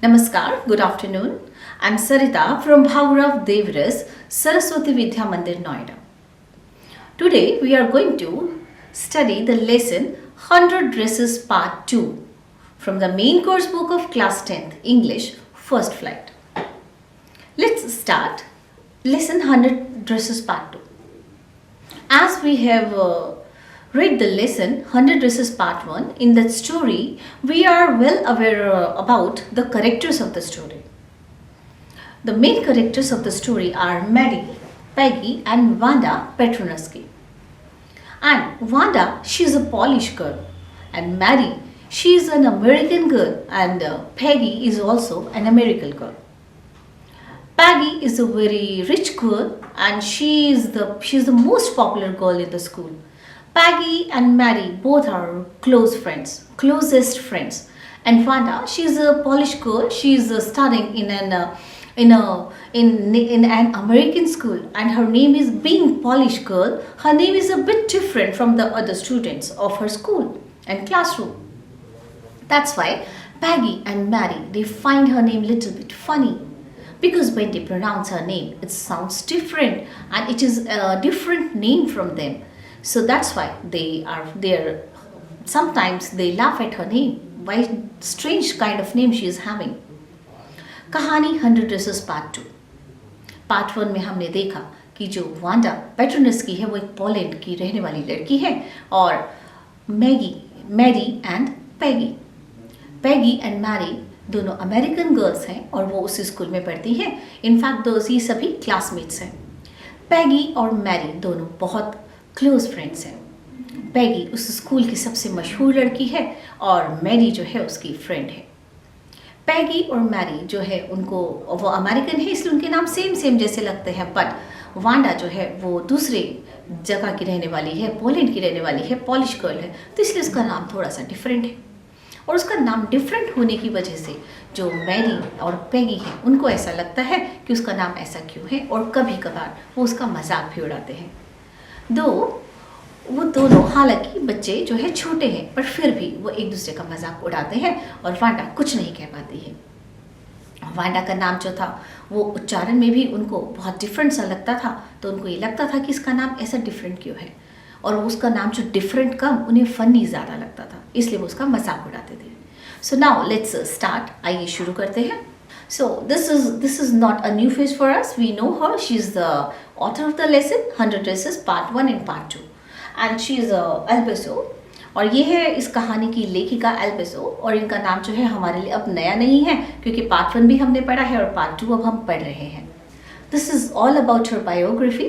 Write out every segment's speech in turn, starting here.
Namaskar, good afternoon. I'm Sarita from Bhavrav Devras, Saraswati Vidya Mandir, Noida. Today we are going to study the lesson 100 Dresses Part 2 from the main course book of class 10th English First Flight. Let's start lesson 100 Dresses Part 2. As we have read the lesson 100 Dresses Part 1, in that story we are well aware about the characters of the story. The main characters of the story are Mary, Peggy and Wanda Petronuski. And Wanda, she is a Polish girl, and Mary, she is an American girl, and Peggy is also an American girl. Peggy is a very rich girl and she is the most popular girl in the school. Peggy and Mary both are closest friends. And Wanda, she is a Polish girl. She is studying in an American school, and her name is, being Polish girl, her name is a bit different from the other students of her school and classroom. That's why Peggy and Mary, they find her name little bit funny, because when they pronounce her name it sounds different and it is a different name from them. So that's why they are there. Sometimes they laugh at her name. Why strange kind of name she is having. कहानी 100 dresses part 2. Part 1 में हमने देखा कि जो Wanda पेट्रोनस्की है वो एक Poland की रहने वाली लड़की है, और Mary and Peggy and Mary दोनों अमेरिकन गर्ल्स हैं और वो उसी स्कूल में पढ़ती हैं. इनफैक्ट ये सभी क्लासमेट्स हैं. पैगी और मैरी दोनों बहुत क्लोज फ्रेंड्स हैं. पैगी उस स्कूल की सबसे मशहूर लड़की है और मैरी जो है उसकी फ्रेंड है. पैगी और मैरी जो है उनको, वो अमेरिकन है इसलिए उनके नाम सेम जैसे लगते हैं, बट वांडा जो है वो दूसरे जगह की रहने वाली है, पोलैंड की रहने वाली है, पॉलिश गर्ल है, तो इसलिए उसका नाम थोड़ा सा डिफरेंट है. और उसका नाम डिफरेंट होने की वजह से जो मैरी और पैगी है उनको ऐसा लगता है कि उसका नाम ऐसा क्यों है, और कभी कभार वो उसका मजाक भी उड़ाते हैं. वो दोनों हालांकि बच्चे जो है छोटे हैं, पर फिर भी वो एक दूसरे का मजाक उड़ाते हैं और वांडा कुछ नहीं कह पाती है. वांडा का नाम जो था वो उच्चारण में भी उनको बहुत डिफरेंट सा लगता था, तो उनको ये लगता था कि इसका नाम ऐसा डिफरेंट क्यों है, और उसका नाम जो डिफरेंट कम उन्हें फनी ज़्यादा लगता था, इसलिए वो उसका मजाक उड़ाते थे. So now let's start. आइए शुरू करते हैं. So this is not a new face for us. We know her. She is the author of the lesson 100 Dresses Part 1 and Part 2, and she is एल्पेसो. और ये है इस कहानी की लेखिका एल्पेसो, और इनका नाम जो है हमारे लिए अब नया नहीं है क्योंकि पार्ट 1 भी हमने पढ़ा है और पार्ट 2 अब हम पढ़ रहे हैं. This is all about her biography.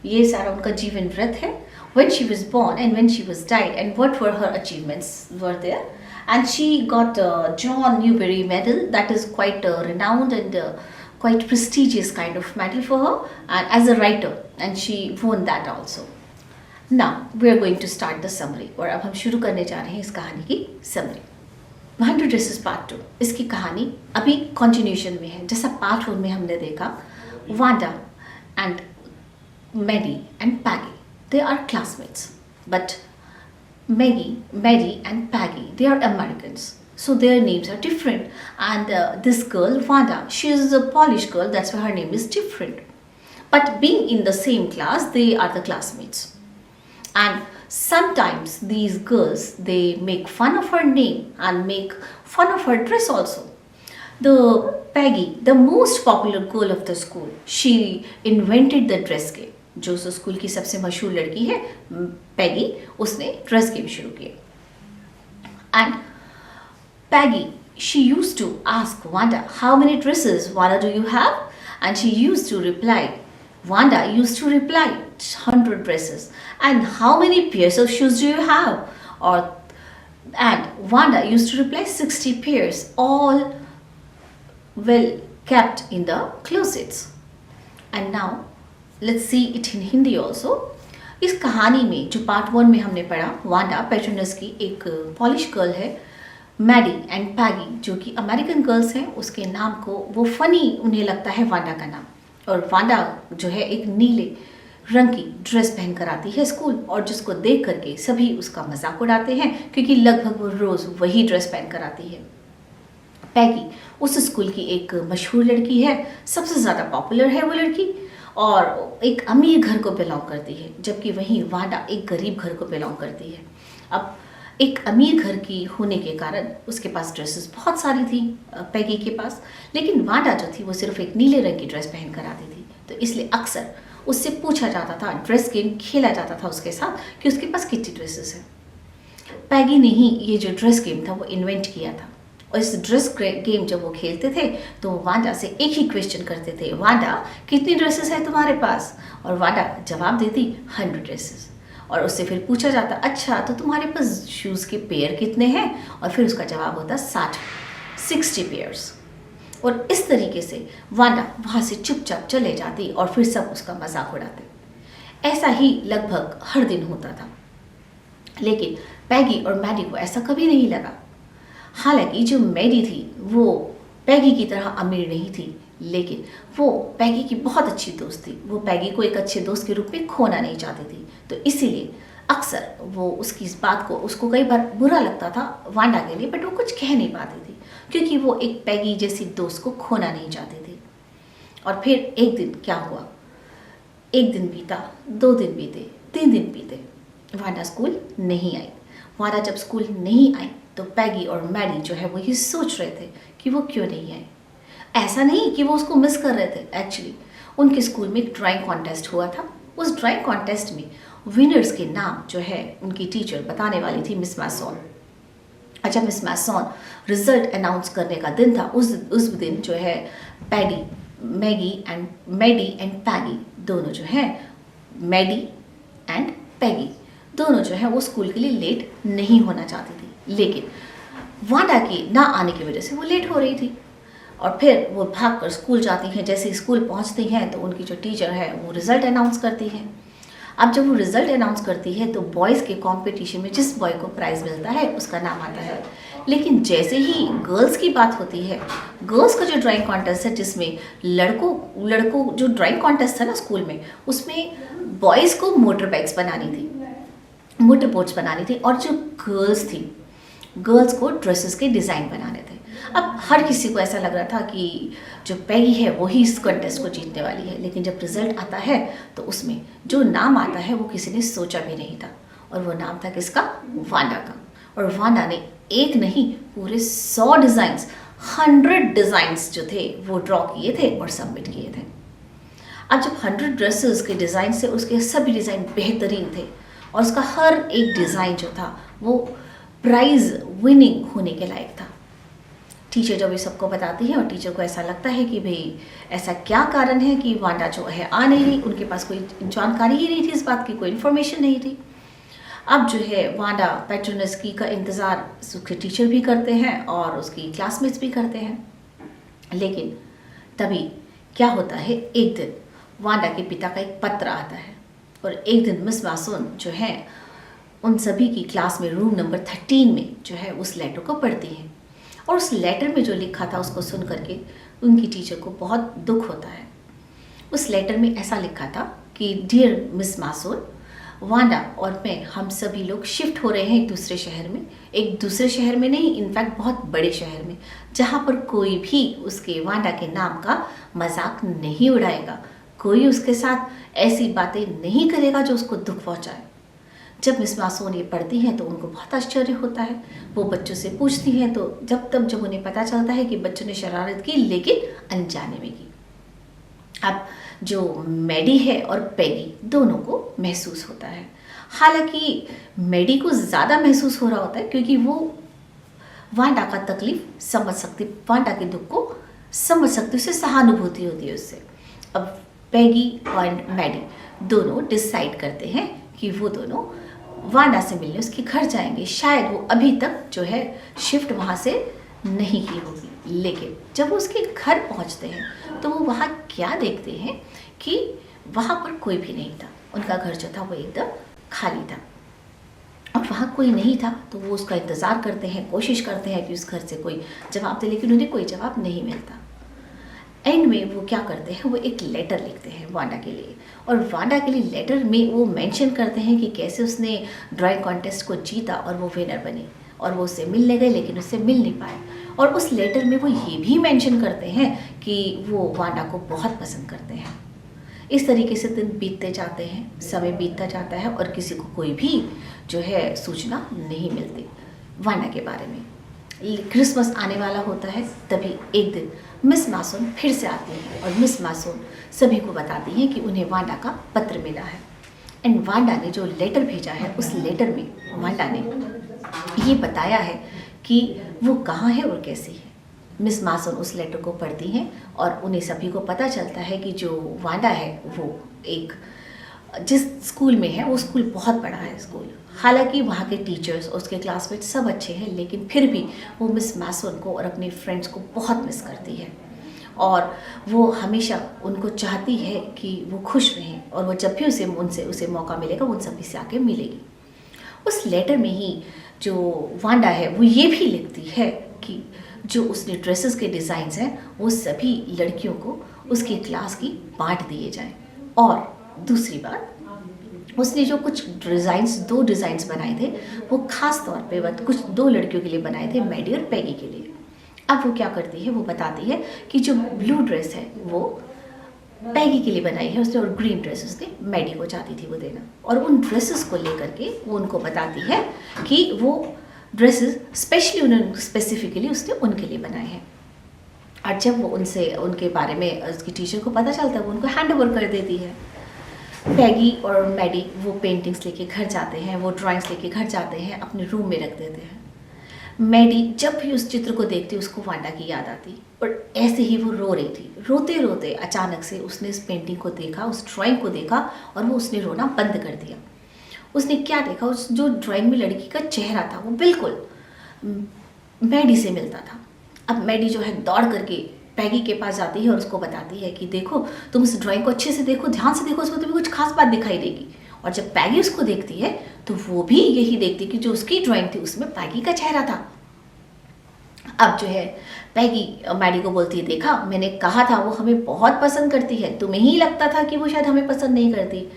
ये सारा उनका जीवन वृत्त है. When she was born and when she was died and what were her achievements were there. And she got John Newbery medal, that is quite renowned and quite prestigious kind of medal for her, and as a writer, and she won that also. Now we are going to start the summary, और अब हम शुरू करने जा रहे हैं इस कहानी की summary. 100 Dresses Part 2. इसकी कहानी अभी continuation में है. जैसा पार्ट 1 में हमने देखा, Wanda and Mary and Peggy, they are classmates, but Mary and Peggy, they are Americans, so their names are different. And this girl Wanda, she is a Polish girl, that's why her name is different. But being in the same class, they are the classmates. And sometimes these girls, they make fun of her name and make fun of her dress also. The Peggy, the most popular girl of the school, she invented the dress game. जो उस school की सबसे मशहूर लड़की है पैगी, उसने dress game शुरू किए. And Peggy, she used to ask Wanda, how many dresses Wanda do you have? And she used to reply, Wanda used to reply 100 dresses. And how many pairs of shoes do you have? और and Wanda used to reply 60 pairs, all well kept in the closets. And now let's see it in Hindi also. इस कहानी में जो part 1 में हमने पढ़ा, Wanda पेट्रोनस्की एक polish girl है, मैडी एंड पैगी जो कि अमेरिकन गर्ल्स हैं, उसके नाम को वो फनी उन्हें लगता है वांडा का नाम. और वांडा जो है एक नीले रंग की ड्रेस पहन कर आती है स्कूल, और जिसको देख करके सभी उसका मजाक उड़ाते हैं क्योंकि लगभग वो रोज़ वही ड्रेस पहन कर आती है. पैगी, उस स्कूल की एक मशहूर लड़की है, सबसे ज़्यादा पॉपुलर है वो लड़की, और एक अमीर घर को बिलोंग करती है, जबकि वहीं वांडा एक गरीब घर को बिलोंग करती है। अब एक अमीर घर की होने के कारण उसके पास ड्रेसेस बहुत सारी थी पैगी के पास, लेकिन वांडा जो थी वो सिर्फ एक नीले रंग की ड्रेस पहन कर आती थी। तो इसलिए अक्सर उससे पूछा जाता था, ड्रेस गेम खेला जाता था उसके साथ कि उसके पास कितनी ड्रेसेस हैं। पैगी ने ही ये जो ड्रेस गेम था वो इन्वेंट किया था, और इस ड्रेस गेम जब वो खेलते थे तो वो वांडा से एक ही क्वेश्चन करते थे, वांडा कितनी ड्रेसेस है तुम्हारे पास? और वांडा जवाब देती 100 ड्रेसेस। और उससे फिर पूछा जाता, अच्छा तो तुम्हारे पास शूज़ के पेयर कितने हैं? और फिर उसका जवाब होता 60 पेयर्स। और इस तरीके से वांडा वहाँ से चुपचाप चले जाती और फिर सब उसका मजाक उड़ाते। ऐसा ही लगभग हर दिन होता था, लेकिन पैगी और मैडी को ऐसा कभी नहीं लगा। हालांकि जो मैडी थी वो पैगी की तरह अमीर नहीं थी, लेकिन वो पैगी की बहुत अच्छी दोस्त थी। वो पैगी को एक अच्छे दोस्त के रूप में खोना नहीं चाहती थी, तो इसीलिए अक्सर वो उसकी इस बात को, उसको कई बार बुरा लगता था वांडा के लिए, बट वो कुछ कह नहीं पाती थी क्योंकि वो एक पैगी जैसी दोस्त को खोना नहीं चाहती थी। और फिर एक दिन क्या हुआ, एक दिन बीता, 2 दिन बीते, 3 दिन बीते, वांडा स्कूल नहीं आई। वांडा जब स्कूल नहीं आई तो पैगी और मैडी जो है वो ये सोच रहे थे कि वो क्यों नहीं आए। ऐसा नहीं कि वो उसको मिस कर रहे थे, एक्चुअली उनके स्कूल में एक ड्राइंग कॉन्टेस्ट हुआ था। उस ड्राइंग कॉन्टेस्ट में विनर्स के नाम जो है उनकी टीचर बताने वाली थी, मिस मैसॉन। अच्छा, मिस मैसॉन रिजल्ट अनाउंस करने का दिन था, उस दिन जो है मैडी एंड पैगी दोनों जो है, मैडी एंड पैगी दोनों जो है वो स्कूल के लिए लेट नहीं होना चाहती थी, लेकिन वांडा की ना आने की वजह से वो लेट हो रही थी। और फिर वो भागकर स्कूल जाती हैं। जैसे ही स्कूल पहुंचती हैं तो उनकी जो टीचर है वो रिज़ल्ट अनाउंस करती है। अब जब वो रिज़ल्ट अनाउंस करती है तो बॉयज़ के कंपटीशन में जिस बॉय को प्राइज़ मिलता है उसका नाम आता है, लेकिन जैसे ही गर्ल्स की बात होती है, गर्ल्स का जो ड्राइंग कॉन्टेस्ट है जिसमें लड़कों जो ड्राइंग कॉन्टेस्ट था ना स्कूल में, उसमें बॉयज़ को मोटर बाइक्स बनानी थी, मोटर बोट्स बनानी थी, और जो गर्ल्स थी, गर्ल्स को ड्रेसेस के डिज़ाइन बनाने थे। अब हर किसी को ऐसा लग रहा था कि जो पैगी है वही इस कॉन्टेस्ट को जीतने वाली है, लेकिन जब रिजल्ट आता है तो उसमें जो नाम आता है वो किसी ने सोचा भी नहीं था, और वो नाम था किसका? वांडा का। और वांडा ने एक नहीं पूरे 100 डिज़ाइंस, 100 डिज़ाइंस जो थे वो ड्रॉ किए थे और सबमिट किए थे। अब जब 100 ड्रेसेस के डिज़ाइन से उसके सभी डिज़ाइन बेहतरीन थे, और उसका हर एक डिज़ाइन जो था वो प्राइज़ विनिंग होने के लायक था। टीचर जब ये सबको बताती है और टीचर को ऐसा लगता है कि भाई ऐसा क्या कारण है कि वांडा जो है आ नहीं रही, उनके पास कोई जानकारी ही नहीं थी इस बात की, कोई इन्फॉर्मेशन नहीं थी। अब जो है वांडा पैट्रोनस की का इंतज़ार उसके टीचर भी करते हैं और उसकी क्लासमेट्स भी करते हैं, लेकिन तभी क्या होता है, एक दिन वांडा के पिता का एक पत्र आता है, और एक दिन मिस मैसॉन जो है उन सभी की क्लास में रूम नंबर 13 में जो है उस लेटर को पढ़ती हैं, और उस लेटर में जो लिखा था उसको सुन करके उनकी टीचर को बहुत दुख होता है। उस लेटर में ऐसा लिखा था कि डियर मिस मैसॉन, वांडा और मैं, हम सभी लोग शिफ्ट हो रहे हैं एक दूसरे शहर में नहीं, इनफैक्ट बहुत बड़े शहर में, जहाँ पर कोई भी उसके वांडा के नाम का मजाक नहीं उड़ाएगा, कोई उसके साथ ऐसी बातें नहीं करेगा जो उसको दुख पहुँचाए। जब मिस मैसॉन ये पढ़ती हैं तो उनको बहुत आश्चर्य होता है। वो बच्चों से पूछती हैं तो जब उन्हें पता चलता है कि बच्चों ने शरारत की, लेकिन अनजाने में की। अब जो मैडी है और पैगी दोनों को महसूस होता है, हालांकि मैडी को ज़्यादा महसूस हो रहा होता है क्योंकि वो वांडा का तकलीफ समझ सकती, वांडा के दुख को समझ सकती, उससे सहानुभूति होती है उससे। अब पैगी और मैडी दोनों डिसाइड करते हैं कि वो दोनों वांडा से मिलने उसके घर जाएंगे। शायद वो अभी तक जो है शिफ्ट वहाँ से नहीं की होगी, लेकिन जब वो उसके घर पहुँचते हैं तो वो वहाँ क्या देखते हैं कि वहाँ पर कोई भी नहीं था। उनका घर जो था वो एकदम खाली था, और वहाँ कोई नहीं था तो वो उसका इंतज़ार करते हैं, कोशिश करते हैं कि उस घर से कोई जवाब दे, लेकिन उन्हें कोई जवाब नहीं मिलता। एंड में वो क्या करते हैं, वो एक लेटर लिखते हैं वांडा के लिए, और वांडा के लिए लेटर में वो मेंशन करते हैं कि कैसे उसने ड्राइंग कॉन्टेस्ट को जीता और वो विनर बनी, और वो उससे मिलने गए लेकिन उससे मिल नहीं पाए। और उस लेटर में वो ये भी मेंशन करते हैं कि वो वांडा को बहुत पसंद करते हैं। इस तरीके से दिन बीतते जाते हैं, समय बीतता जाता है और किसी को कोई भी जो है सूचना नहीं मिलती वांडा के बारे में। क्रिसमस आने वाला होता है, तभी एक दिन मिस मासून फिर से आती है और मिस मासून सभी को बताती हैं कि उन्हें वांडा का पत्र मिला है। एंड वांडा ने जो लेटर भेजा है, उस लेटर में वांडा ने ये बताया है कि वो कहाँ है और कैसी है। मिस मासून उस लेटर को पढ़ती हैं और उन्हें सभी को पता चलता है कि जो वांडा है वो एक जिस स्कूल में है वो स्कूल बहुत बड़ा है स्कूल। हालांकि वहाँ के टीचर्स, उसके क्लासमेट सब अच्छे हैं, लेकिन फिर भी वो मिस मासून को और अपने फ्रेंड्स को बहुत मिस करती है और वो हमेशा उनको चाहती है कि वो खुश रहें और वो जब भी उसे मौका मिलेगा उन सभी से आके मिलेगी। उस लेटर में ही जो वांडा है वो ये भी लिखती है कि जो उसने ड्रेसेस के डिज़ाइंस हैं वो सभी लड़कियों को उसकी क्लास की बांट दिए जाएं। और दूसरी बात, उसने जो कुछ दो डिज़ाइंस बनाए थे वो खास तौर पे कुछ 2 लड़कियों के लिए बनाए थे, मैडी और पैगी के लिए। अब वो क्या करती है, वो बताती है कि जो ब्लू ड्रेस है वो पैगी के लिए बनाई है उसने और ग्रीन ड्रेस उसने मैडी को चाहती थी वो देना। और उन ड्रेसेस को लेकर के वो उनको बताती है कि वो ड्रेसेस स्पेसिफिकली उसने उनके लिए बनाए हैं। और जब वो उनके बारे में उसकी टीचर को पता चलता है वो उनको हैंड ओवर कर देती है। पैगी और मैडी वो पेंटिंग्स लेके घर जाते हैं, वो ड्राइंग्स लेके घर जाते हैं, अपने रूम में रख देते हैं। मैडी जब भी उस चित्र को देखती उसको वांडा की याद आती और ऐसे ही वो रो रही थी। रोते रोते अचानक से उसने इस पेंटिंग को देखा, उस ड्राइंग को देखा और वो उसने रोना बंद कर दिया। उसने क्या देखा, उस जो ड्राइंग में लड़की का चेहरा था वो बिल्कुल मैडी से मिलता था। अब मैडी जो है दौड़ करके पैगी के पास जाती है और उसको बताती है कि देखो तुम उस ड्राइंग को अच्छे से देखो, ध्यान से देखो, उसमें तुम्हें कुछ खास बात दिखाई देगी। और जब पैगी उसको देखती है तो वो भी यही देखती कि जो उसकी ड्राइंग थी उसमें पैगी का चेहरा था। अब जो है पैगी मैडी को बोलती है, देखा मैंने कहा था वो हमें बहुत पसंद करती है, तुम्हें ही लगता था कि वो शायद हमें पसंद नहीं करती।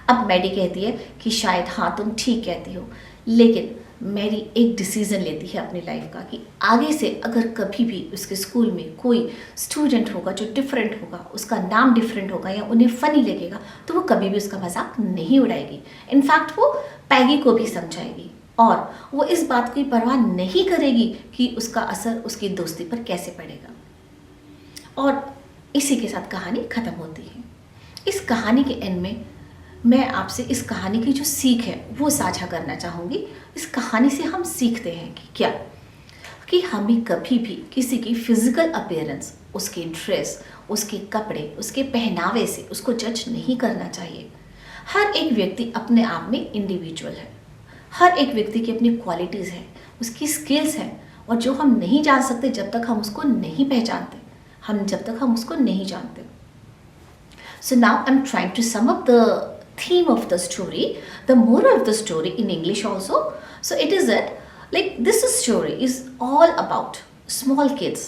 अब मैडी कहती है कि शायद हाँ तुम ठीक कहती हो, लेकिन मैरी एक डिसीज़न लेती है अपनी लाइफ का कि आगे से अगर कभी भी उसके स्कूल में कोई स्टूडेंट होगा जो डिफरेंट होगा, उसका नाम डिफरेंट होगा या उन्हें फ़नी लगेगा, तो वो कभी भी उसका मजाक नहीं उड़ाएगी। इनफैक्ट वो पैगी को भी समझाएगी और वो इस बात की परवाह नहीं करेगी कि उसका असर उसकी दोस्ती पर कैसे पड़ेगा। और इसी के साथ कहानी ख़त्म होती है। इस कहानी के एंड में मैं आपसे इस कहानी की जो सीख है वो साझा करना चाहूँगी। इस कहानी से हम सीखते हैं कि क्या, कि हमें कभी भी किसी की फिजिकल अपीयरेंस, उसके ड्रेस, उसके कपड़े, उसके पहनावे से उसको जज नहीं करना चाहिए। हर एक व्यक्ति अपने आप में इंडिविजुअल है, हर एक व्यक्ति की अपनी क्वालिटीज़ हैं, उसकी स्किल्स हैं और जो हम नहीं जान सकते जब तक हम उसको नहीं पहचानते, जब तक हम उसको नहीं जानते। So now I'm trying to sum up the theme of the story, the moral of the story in English also. So it is that like this story is all about small kids,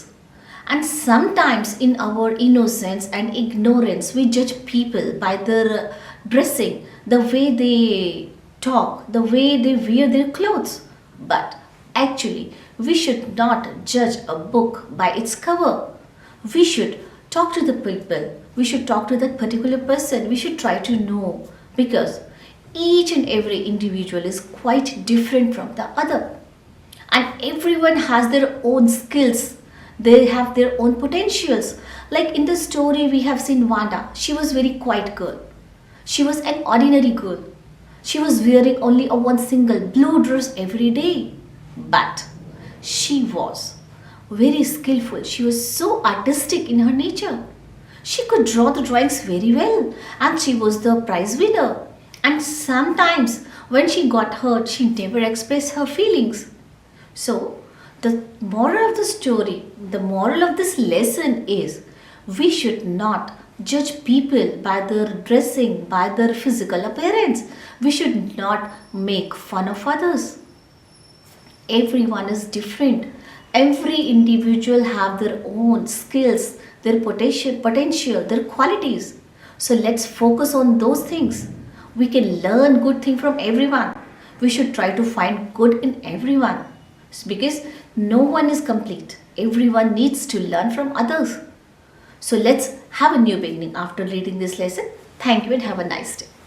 and sometimes in our innocence and ignorance we judge people by their dressing, the way they talk, the way they wear their clothes. But actually we should not judge a book by its cover. We should talk to the people, we should talk to that particular person, we should try to know, because each and every individual is quite different from the other and everyone has their own skills, they have their own potentials. Like in the story we have seen Wanda, she was very quiet girl, she was an ordinary girl, she was wearing only a one single blue dress every day, but she was very skillful, she was so artistic in her nature. She could draw the drawings very well and she was the prize winner. And sometimes when she got hurt, she never expressed her feelings. So the moral of the story, the moral of this lesson is we should not judge people by their dressing, by their physical appearance. We should not make fun of others. Everyone is different. Every individual have their own skills, their potential, their qualities. So let's focus on those things. We can learn good thing from everyone. We should try to find good in everyone because no one is complete. Everyone needs to learn from others. So let's have a new beginning after reading this lesson. Thank you and have a nice day.